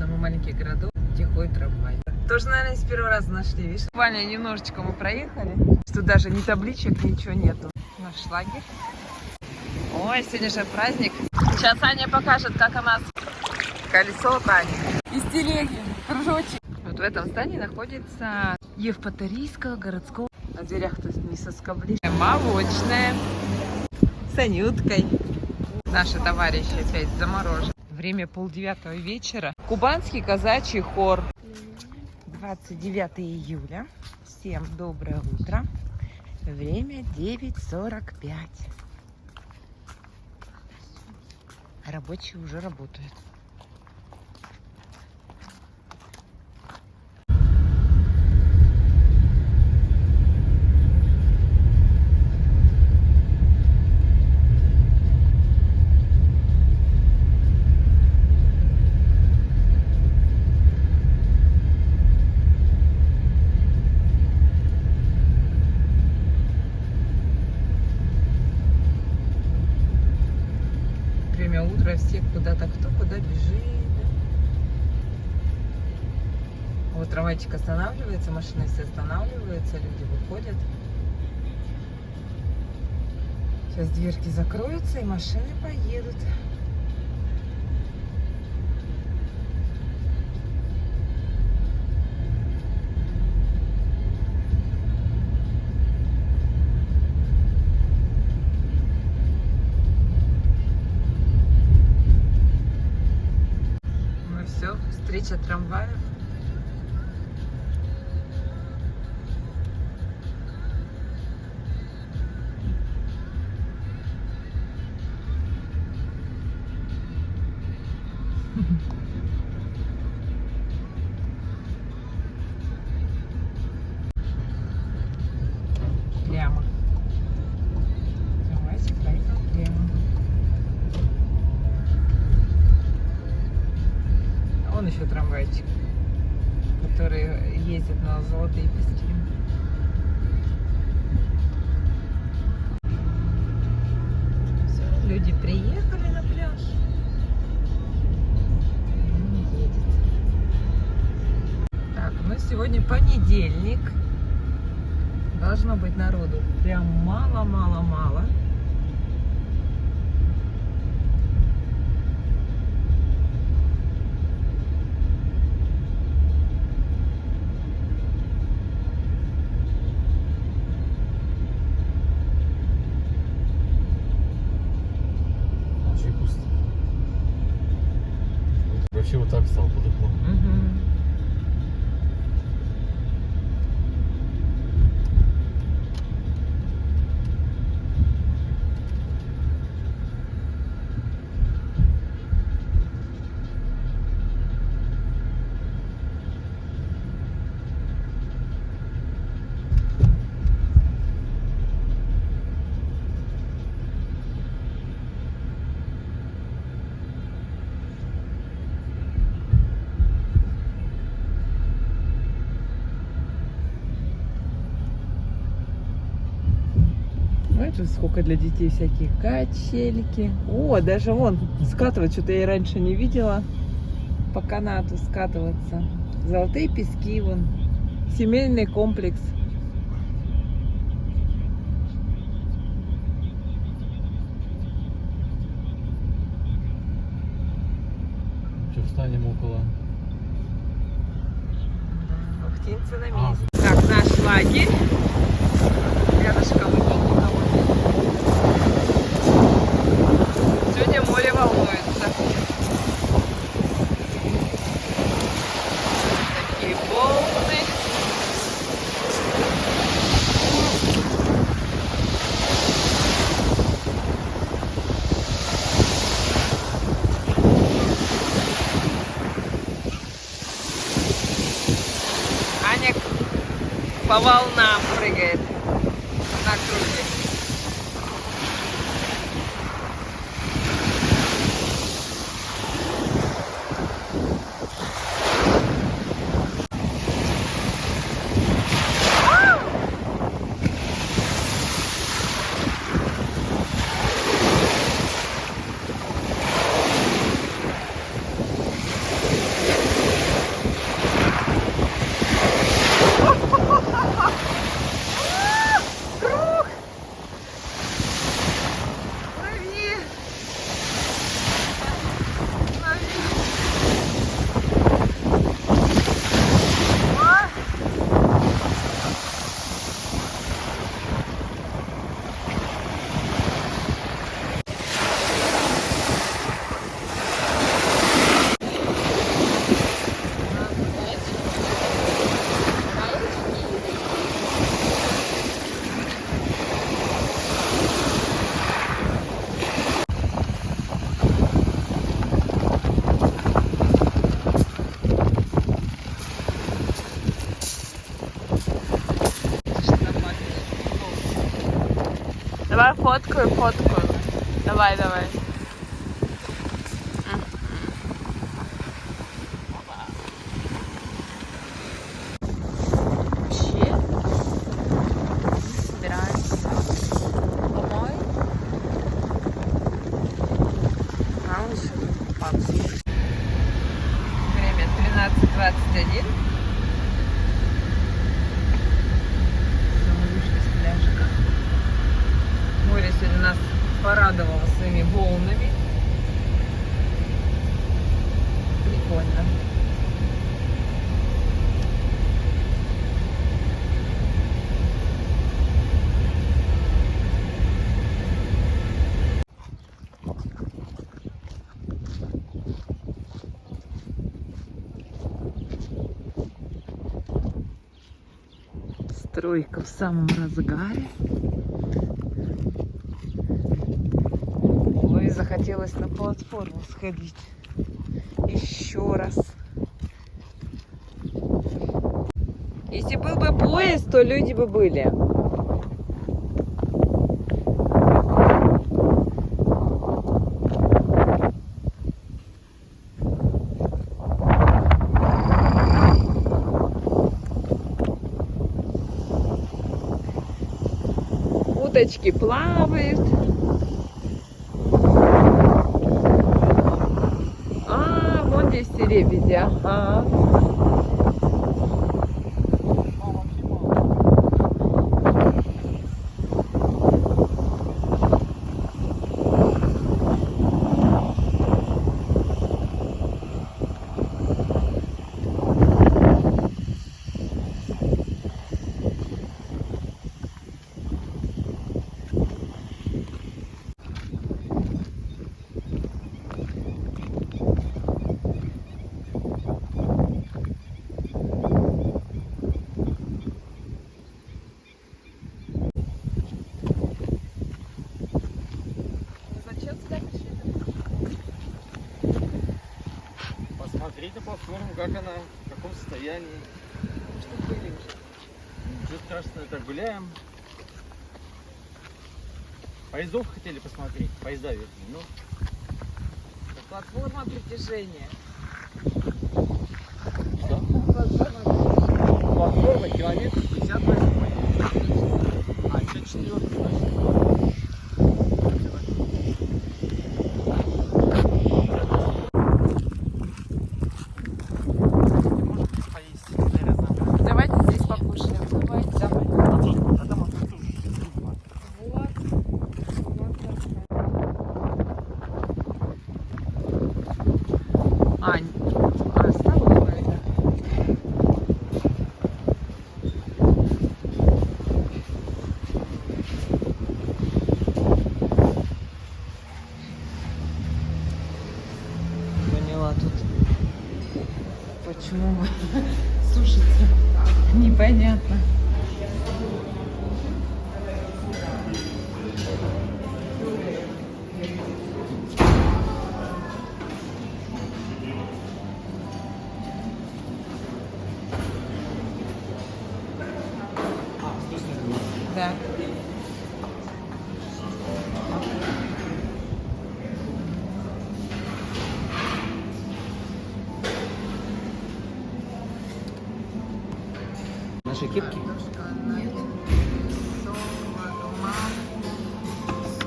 самый маленький городок, где ходит трамвай. Тоже, наверное, с первого раза нашли, видишь? Буквально немножечко мы проехали, что даже ни табличек, ничего нету. Наш лагерь. Ой, сегодня же праздник. Сейчас Аня покажет, как у нас колесо Тани. Из телеги, кружочек. Вот в этом здании находится Евпаторийского городского. На дверях тут не соскоблишь. Молочная. С Анюткой. Наши товарищи опять заморожены. Время 8:30 вечера. Кубанский казачий хор. 29 июля. Всем доброе утро. Время 9:45. Рабочие уже работают. Время утра, все куда-то, кто куда бежит. Вот трамвайчик останавливается, машины все останавливаются, люди выходят. Сейчас дверки закроются и машины поедут. Все, встреча трамваев. Прямо. Трамвайчик поехал прямо. Вон еще трамвайчик, который ездит на Золотые пески. Все, люди приехали на пляж. Он едет. Так, ну сегодня понедельник. Должно быть народу прям мало-мало-мало. Вообще вот так стал по-другому. Знаете, сколько для детей всяких качельки. О, даже вон скатывать, что-то я раньше не видела. По канату скатываться. Золотые пески вон. Семейный комплекс. Что, встанем около? Птицы на месте. Так, наш лагерь. Рядышком никого нет. Сегодня море волнуется. Такие волны. Аня по волнам прыгает на круге. Давай фоткаю. Давай. Вообще, собираемся домой. А он еще купаться. Время 13:21. Мы вышли с пляжика. Море сегодня нас порадовало своими волнами. Прикольно. Стройка в самом разгаре. Ой, захотелось на платформу сходить. Еще раз. Если был бы поезд, то люди бы были. Уточки плавают. А, вон здесь все лебеди. Ага. Посмотреть на платформу, как она, в каком состоянии. Что были уже? Ничего страшного, так гуляем. Поездов хотели посмотреть, поезда верхние, ну. Платформа притяжения. Что? Платформа. Платформа километр 58. А, 54, значит. Давайте здесь покушаем. Давайте. Ань, столовая, да. Поняла тут, почему вы сушите. Непонятно. Да. Наши кепки?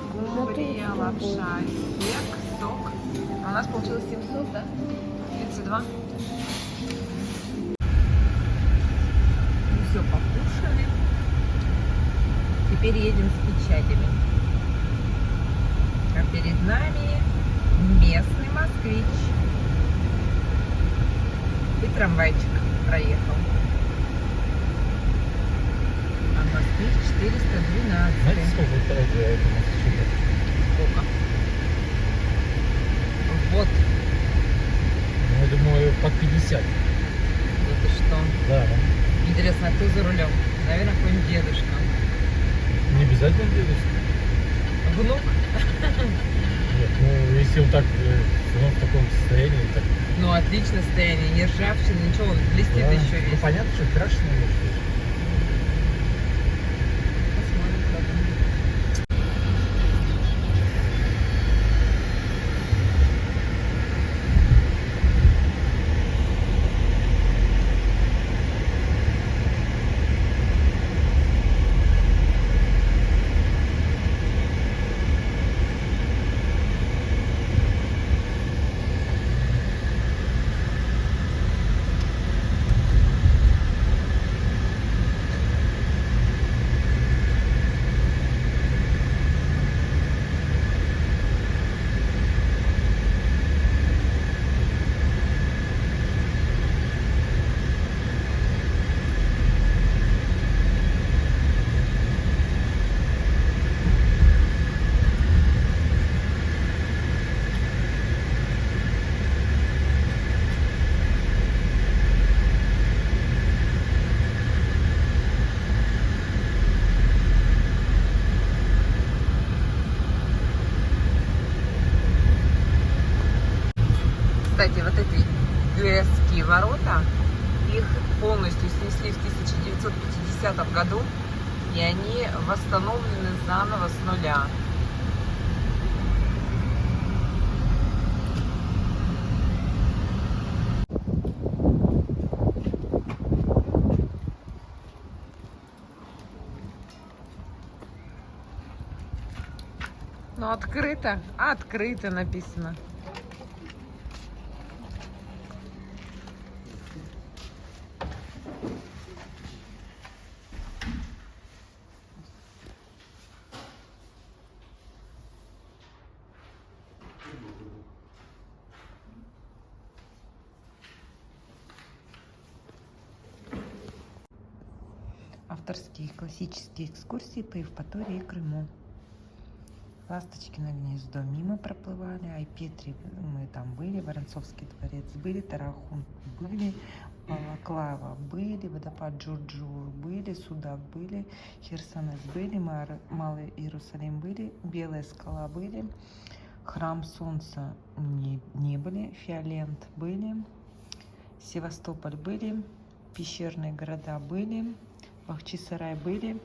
Скумбрия, лапша, кек, сок. А у нас получилось 700, да? 32. Мы все покушали. Теперь едем с печатями. А перед нами местный москвич. И трамвайчик проехал. А москвич 412. Знаете, сколько стоит за это москвичка? Сколько? Вот. Ну, я думаю, под 50. Это что? Да. Интересно, а кто за рулем? Наверное, какой-нибудь дедушка. Не обязательно дедушка. Внук? Нет, ну, если он так, он в таком состоянии, так... Ну, отличное состояние, не ржавчина, ничего, он блестит Да. еще Ну, весь. понятно, что крашеный может быть. Посмотрим, как он. ворота. Их полностью снесли в 1950 году, и они восстановлены заново с нуля. Ну, открыто, открыто написано. Авторские классические экскурсии по Евпатории и Крыму. Ласточкино гнездо мимо проплывали, Айпетри мы там были, Воронцовский дворец были, Тарахун были, Балаклава были, водопад Джурджур были, Судак были, Херсонес были, Малый Иерусалим были, Белая скала были, Храм Солнца не были, Фиолент были, Севастополь были, пещерные города были, Бахчисарай были,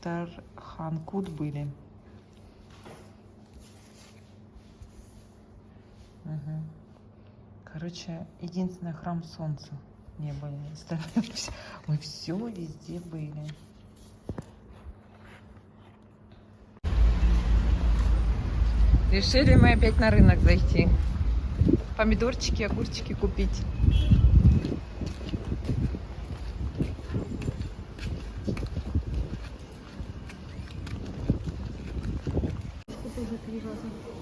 Тарханкут были. Угу. Короче, единственный храм Солнца не были. Мы все везде были. Решили мы опять на рынок зайти. Помидорчики, огурчики купить.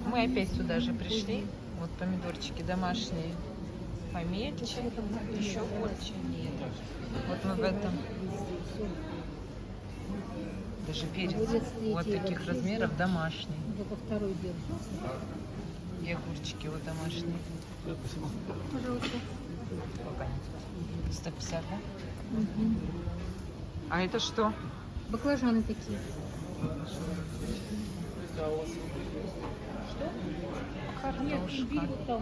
Мы опять сюда же пришли. Вот помидорчики домашние. Помельче, еще больше. Вот мы в этом. Даже перец. Вот таких размеров домашний. И огурчики вот домашние. Пожалуйста. 150, да? Угу. А это что? Баклажаны такие. Картошка.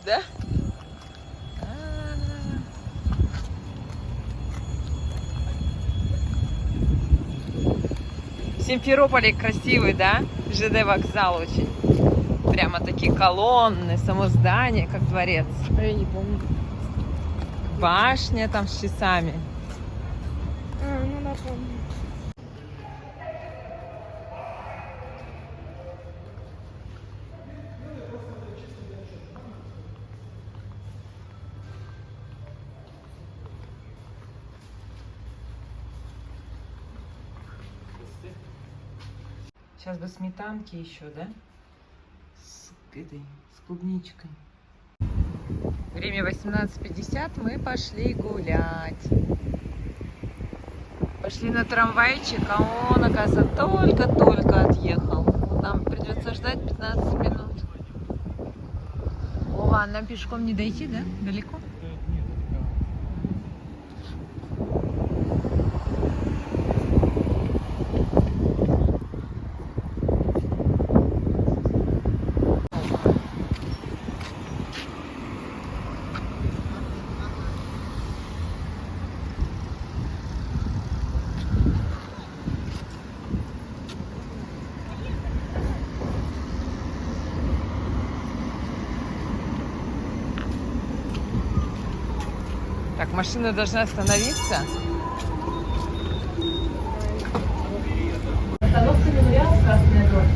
Да? Симферополь красивый, да? ЖД вокзал очень. Прямо такие колонны, само здание, как дворец. Я не помню. Башня там с часами. Ну да, помню. Сейчас бы сметанки еще, да? С клубничкой. Время 18:50, мы пошли гулять. Пошли на трамвайчик, а он, оказывается, только-только отъехал. Нам придется ждать 15 минут. О, нам пешком не дойти, да? Далеко? Так, машина должна остановиться. Остановка мемориал Красная Зорька.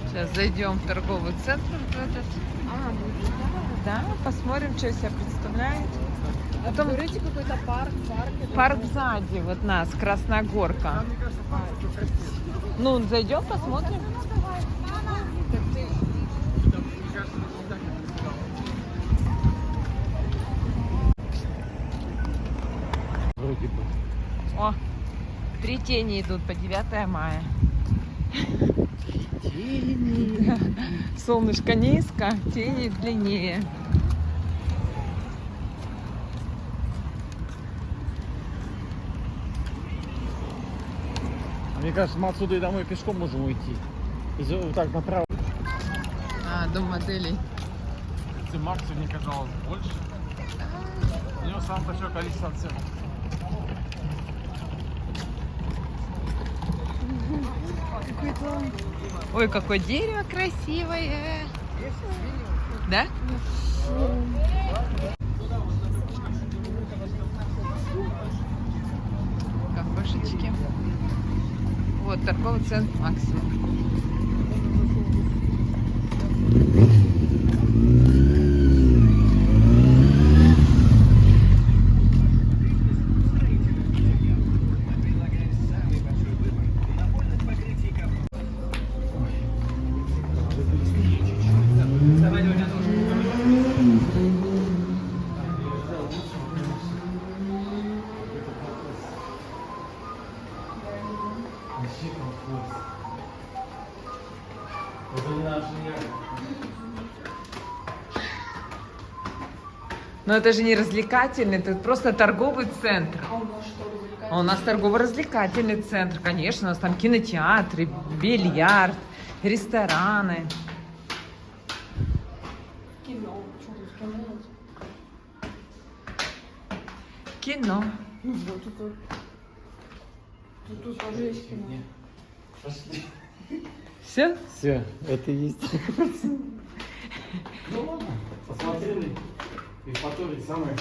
Сейчас зайдем в торговый центр в этот. Да, посмотрим, что из себя представляет. Потом какой-то парк. парк сзади, вот нас, Красногорка. Ну, зайдем, посмотрим. О, 3 тени идут по 9 мая. тени. Солнышко низко, тени длиннее. Мне кажется, мы отсюда и домой пешком можем уйти. Если вот так направо. А, дом моделей. Максу мне казалось больше. У него самое большое количество оценок. Ой, какое дерево красивое. Да? Кафешечки. Вот, торговый центр Максимум. Но это же не развлекательный, это просто торговый центр. А у нас торгово-развлекательный центр, конечно. У нас там кинотеатры, бильярд, рестораны. Кино. Что тут кино? Кино. Ну вот тут тоже есть кино. Все? Все, это и есть. Ну ладно, посмотрели. И потом самое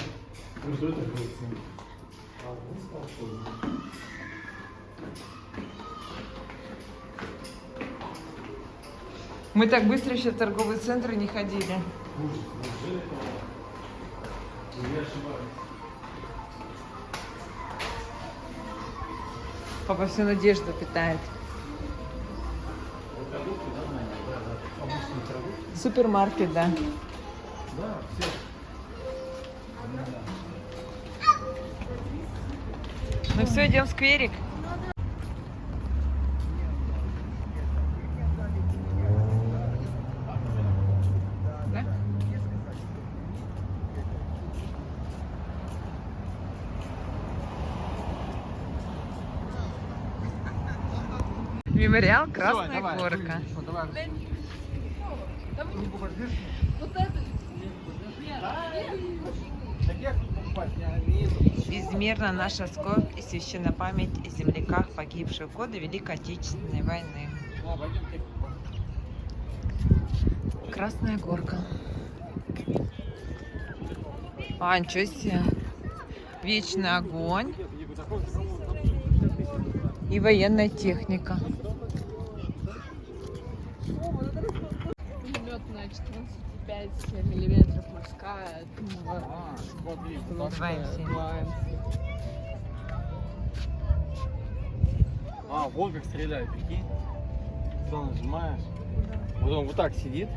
крутое такое. Мы так быстро еще в торговые центры не ходили. Я ошибаюсь. Папа всю надежду питает. Супермаркет, да. Да, все. Ну все, идем в скверик. Да? Мемориал Красная Горка. Безмерна наша скорбь и священна память о земляках, погибших в годы Великой Отечественной войны. Красная Горка. А, ничего себе. Вечный огонь. И военная техника. Пулеметная 14,5 миллиметров морская. Смотри, вон как стреляет, прикинь. Что нажимаешь? Вот он вот так сидит.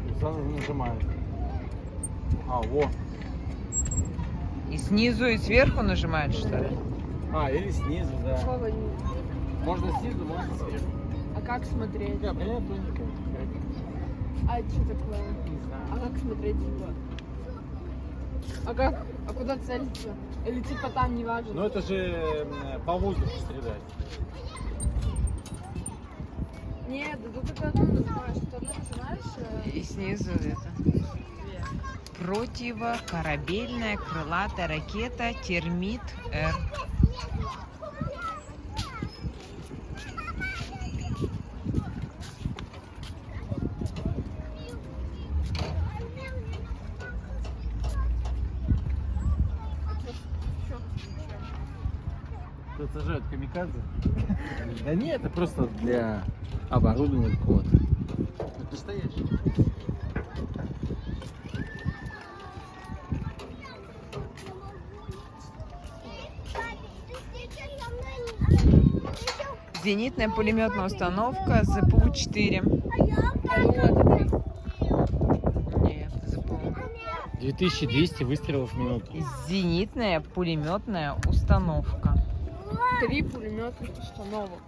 И сразу нажимает. А, во. И снизу, и сверху нажимают, что ли? А, или снизу, да. Какого не- Можно снизу, можно сверху. А как смотреть? Да, понятно, тоненько. А что такое? Не знаю. А как смотреть? А как? А куда целиться? Или типа там не важно? Ну это же по воздуху стрелять. Нет, да тут только одно нажимаешь. Тут одно нажимаешь. И снизу это. Противокорабельная крылатая ракета Термит-Р. Тут сажают камикадзе. Да нет, это просто для оборудования какого-то. Это настоящий. Зенитная пулеметная установка ЗПУ-4. Нет, ЗПУ. 2200 выстрелов в минуту. Зенитная пулеметная установка. 3 пулеметных установок.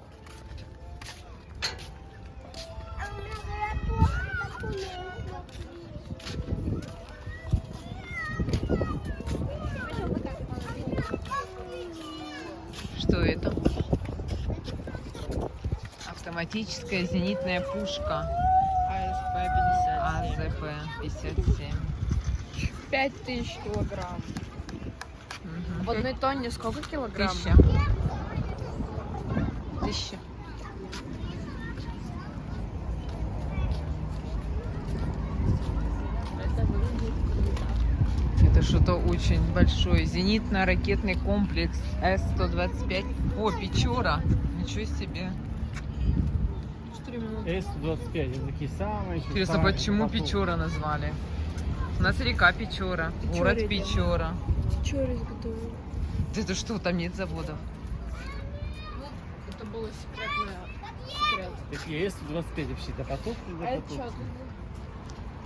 Что это? Автоматическая зенитная пушка АЗП-57. 5000 килограмм. Мгм. В одной тонне сколько килограмм? 1000. Это выглядит круто. Это что-то очень большое. Зенитно-ракетный комплекс С-125. О, Печора. Ничего себе. 4 минуты. С-25, это такие самые... Интересно, почему Печора назвали? У нас река Печора, город Печоре, да. Печора. Чё изготовили? Это что, там нет заводов? Это было секретное. Секрет. Такие С-25 вообще до потока. А это что?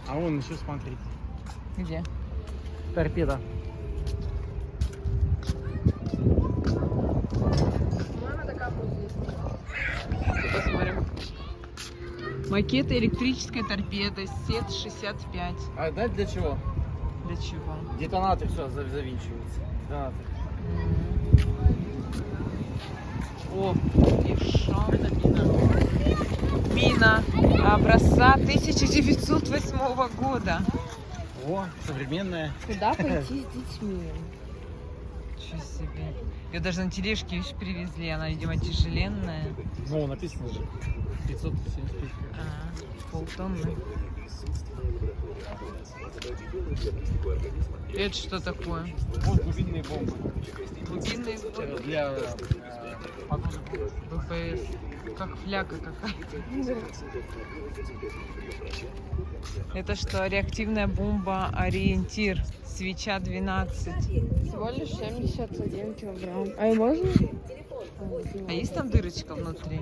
А вон еще смотрите. Где? Торпеда. По-моему, такая будет здесь. Посмотрим. Макеты электрической торпеды СЕТ-65. А знаете для чего? Для чего? Детонатор все завинчивается. Детонатор. О, и шо? Мина образца 1908 года. О, современная. Куда пойти с детьми? Ничего себе. Ее даже на тележке видишь, привезли. Она, видимо, тяжеленная. Ну, написано же. 575. Полтонны. Это что такое? Вот глубинные бомбы. Глубинные Для ВПС. Как фляга какая-то. Это что, реактивная бомба «Ориентир». Свеча 12. Всего лишь 71 килограмм. А и можно? А есть там дырочка внутри?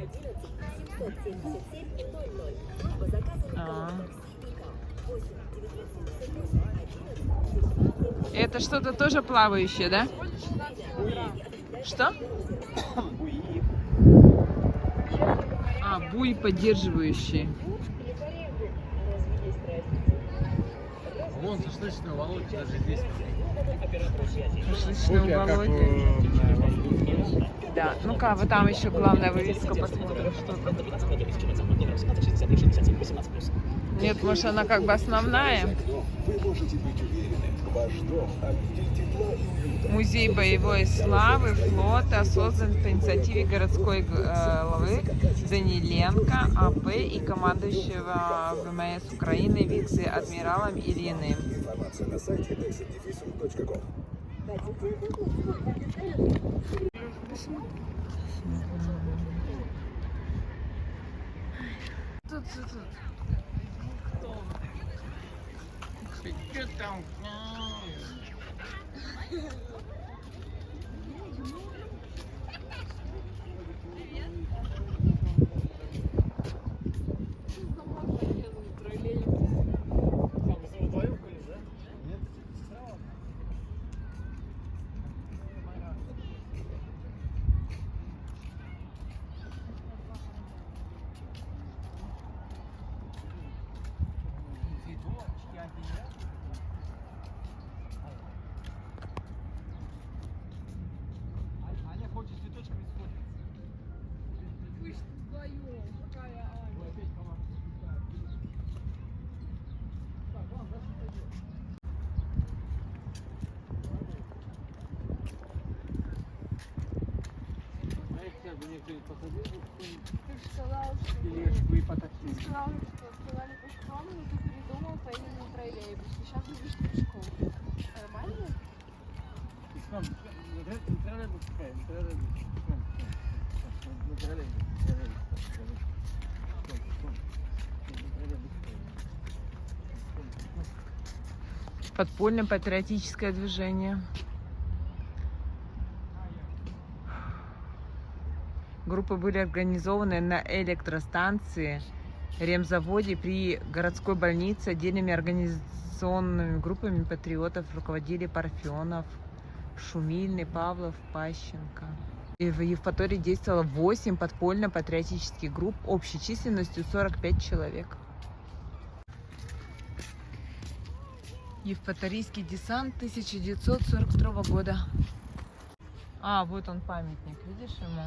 А. Это что-то тоже плавающее, да? Что? А, буй поддерживающий. вон шашлычную Володю даже здесь. Шашлычный у Володи. Да, ну-ка, вот там еще главная вывеска, посмотрим, что там. Нет, может, она как бы основная. Музей боевой славы флота создан по инициативе городской главы Даниленко АП и командующего ВМС Украины вице-адмиралом Ирины. Тут. Что там? Аня хочет цветочками сфоткаться. Вы ж вдвоем, какая Аня. Ой, опять команда запускает. Так, ладно, дальше пойдем. А если бы некоторые посадили Ты же сказал, что... тележку и Ты потащили. сказал, что сказали пешком, но ты передумал, поедем на троллейбусе. Сейчас будешь пешком. Нормально? Пешком, не троллейбус пускай, не троллейбус. Пешком, пешком. Не троллейбус, Подпольно-патриотическое движение. Группы были организованы на электростанции, ремзаводе, при городской больнице. Отдельными организационными группами патриотов руководили Парфенов, Шумильный, Павлов, Пащенко. И в Евпатории действовало 8 подпольно-патриотических групп общей численностью 45 человек. Евпаторийский десант 1942 года. А, вот он памятник, видишь ему?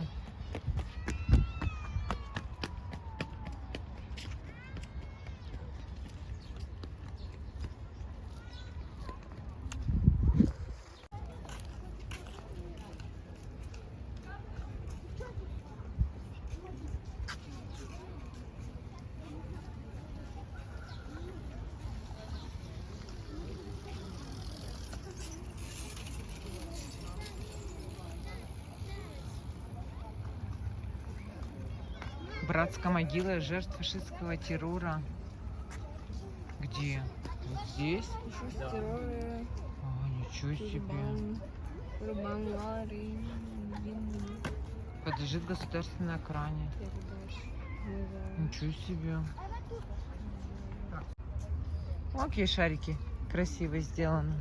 Братская могила жертв фашистского террора. Где? Вот здесь? А, ничего себе. Подлежит государственной охране. Ничего себе. Вот какие шарики красиво сделаны.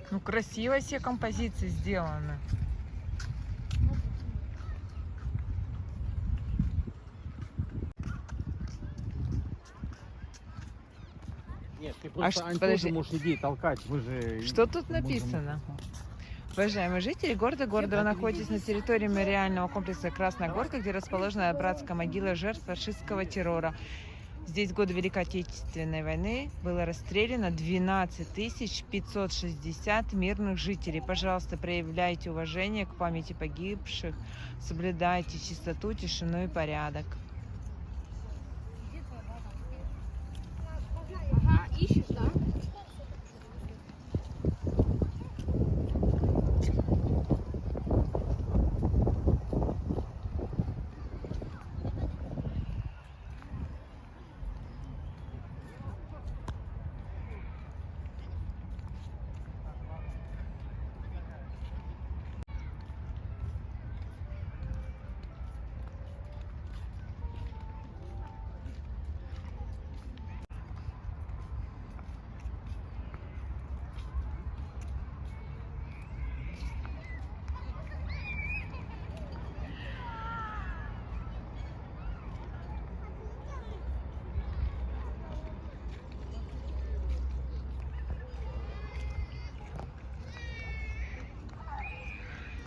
Ну, красиво все композиции сделаны. Нет, ты просто подожди. можешь идей толкать. Мы же... Что тут написано? Уважаемые жители города Гордова, находитесь на территории мемориального комплекса Красная Горка, где расположена братская могила жертв фашистского террора. Здесь в годы Великой Отечественной войны было расстреляно 12 560 мирных жителей. Пожалуйста, проявляйте уважение к памяти погибших, соблюдайте чистоту, тишину и порядок. Ага, ищешь, да?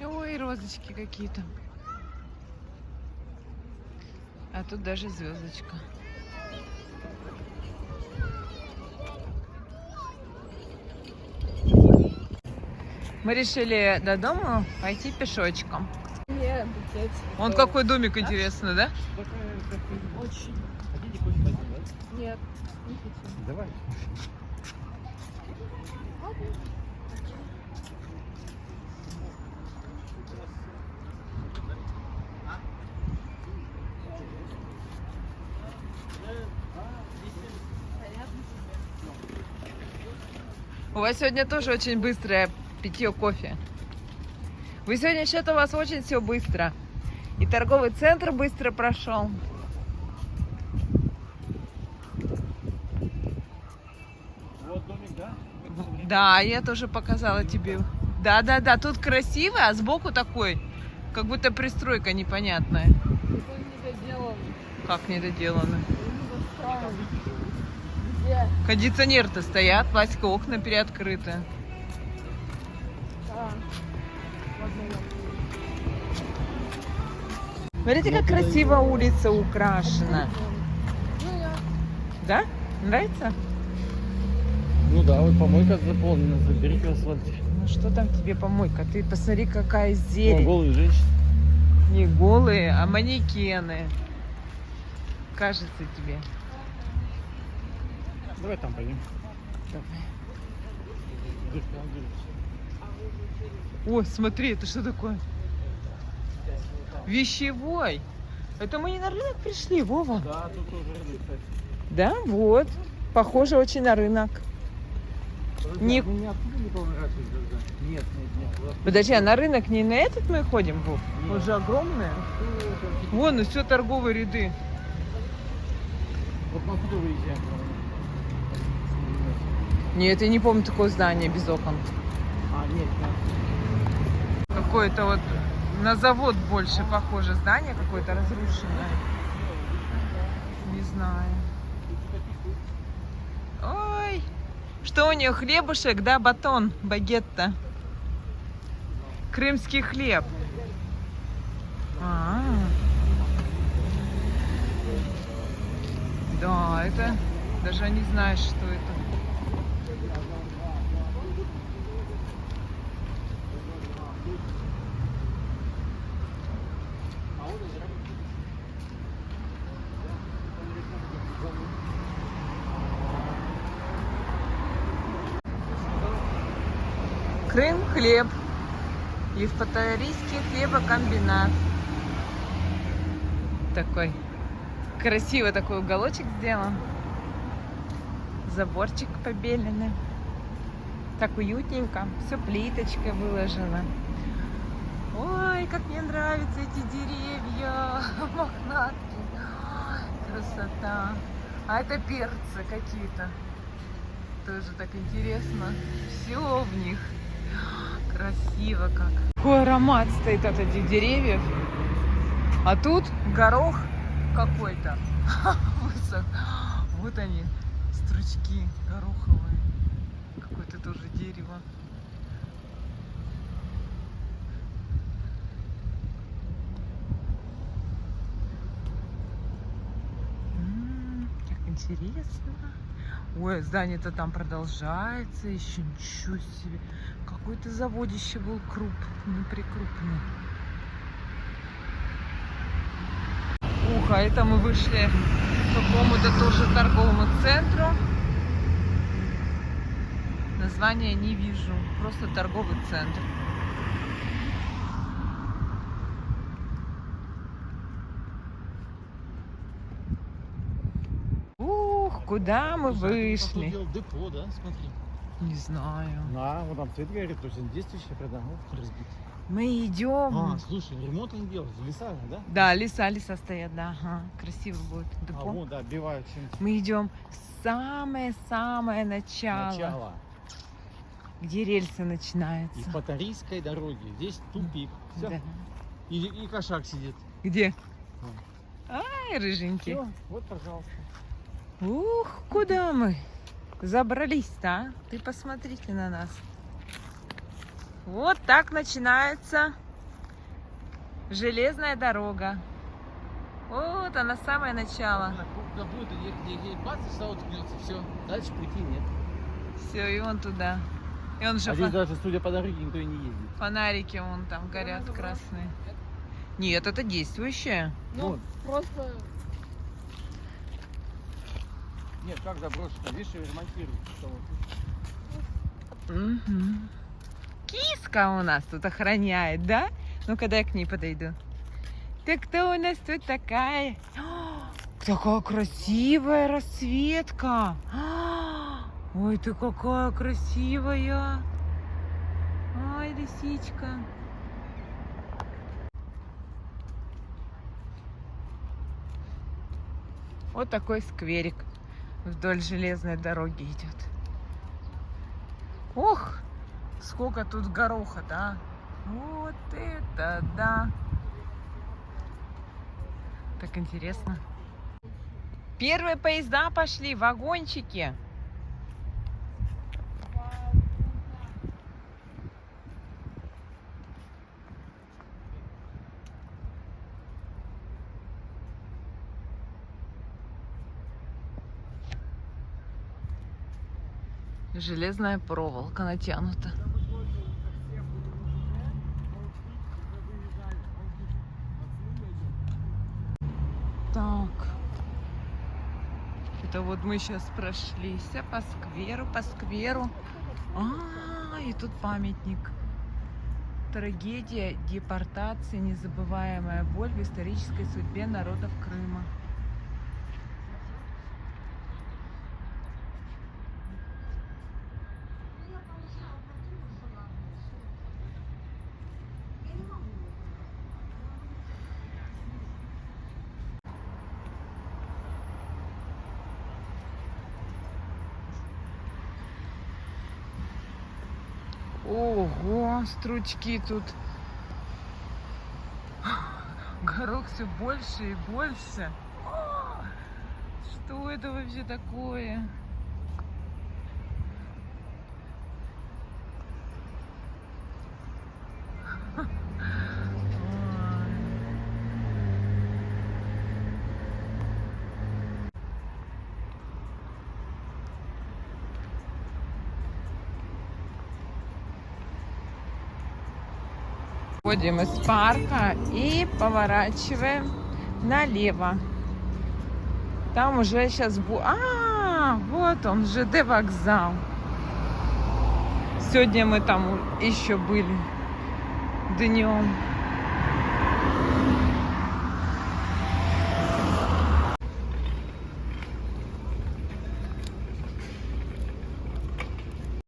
Ой, розочки какие-то. А тут даже звездочка. Мы решили до дома пойти пешочком. Нет, блядь. Вон какой домик интересный, да? Очень. Хотите куда-нибудь пойти, да? Нет, не хочу. Давай. У вас сегодня тоже очень быстрое питье кофе. Вы сегодня что-то у вас очень все быстро. И торговый центр быстро прошел. Вот домик, да? Да, я тоже показала тебе. Да, тут красиво, а сбоку такой, как будто пристройка непонятная. Это недоделано. Как недоделано. Недостроено. Где? Кондиционеры-то стоят, Васька, окна переоткрыты. Да. Ладно, я. Смотрите, как красиво улица украшена. Ну, я. Да? Нравится? Ну да, вот помойка заполнена, заберите в асфальте. Ну что там тебе помойка? Ты посмотри, какая Вон зелень. голые женщины. Не голые, а манекены. Кажется тебе. Давай там пойдем. Давай. Держи, там держи. О, смотри, это что такое? Вещевой. Это мы не на рынок пришли, Вова? Да, тут тоже рынок, кстати. Да, вот. Похоже очень на рынок. Не- Мы не оттуда не поворачиваем тогда? Нет, нет. Вот Подожди, а на рынок не на этот мы ходим, Вов? Нет. Он же огромный. оттуда. Вон, и все торговые ряды. Вот мы оттуда выезжаем. Нет, я не помню такое здание без окон. А, нет, нет. Какое-то вот на завод больше похоже здание, какое-то разрушенное. Не знаю. Ой, что у нее, хлебушек, да, батон, багетта. Крымский хлеб. А. Да, это даже не знаешь, что это. Крым хлеб. Евпаторийский хлебокомбинат. Такой красиво такой уголочек сделан. Заборчик побеленный. Так уютненько. Все плиточкой выложено. Ой, как мне нравятся эти деревья. Мохнатки. Ой, красота. А это перцы какие-то. Тоже так интересно. Все в них. Красиво как. Какой аромат стоит от этих деревьев. А тут горох какой-то. Высох. Вот они, стручки гороховые. Какое-то тоже дерево. Как интересно. Ой, здание-то там продолжается еще. Ничего себе. Какой-то заводище был крупный, прикрупный. Ух, а это мы вышли к какому-то тоже торговому центру. Названия не вижу. Просто торговый центр. Ух, куда мы вышли? Депо, да? Смотри. Не знаю. Да, вот там цвет горит, то есть действующий продам, разбит. Мы идем. А, слушай, ремонт не делают, леса, да? Да, леса стоят, да. Ага. Красиво будет. А Депо. вон, да, отбивают чем-то. Мы идем в самое-самое начало, где рельсы начинаются. И по Тарийской дороге. Здесь тупик. Все. Да. И кошак сидит. Где? Вон. Ай, рыженький. Все, вот, пожалуйста. Ух, куда мы забрались-то, а? Ты посмотрите на нас. Вот так начинается железная дорога. Вот она, самое начало. Как будто где бац, и сразу ткнется. Все. Дальше пути нет. Все, и вон туда. И он же А здесь даже, судя по дороге, никто и не ездит. фонарики вон там горят красные. Нет, это действующее. Ну, Вот. просто Нет, как заброшено. Видишь, ее ремонтируют. Мгм. Киска у нас тут охраняет, да? Ну-ка, дай к ней подойду. Ты кто у нас тут такая? Такая красивая расцветка. Ой, ты какая красивая. Ой, лисичка. Вот такой скверик вдоль железной дороги идет. Ох, сколько тут гороха, да? Вот это да. Так интересно. Первые поезда пошли, вагончики. Железная проволока натянута. Так. Это вот мы сейчас прошлись по скверу. И тут памятник. Трагедия депортации, незабываемая боль в исторической судьбе народов Крыма. Ого, стручки тут. Горох все больше и больше. Что это вообще такое? Выходим из парка и поворачиваем налево. Там уже сейчас будет... вот он, ЖД вокзал. Сегодня мы там еще были днем.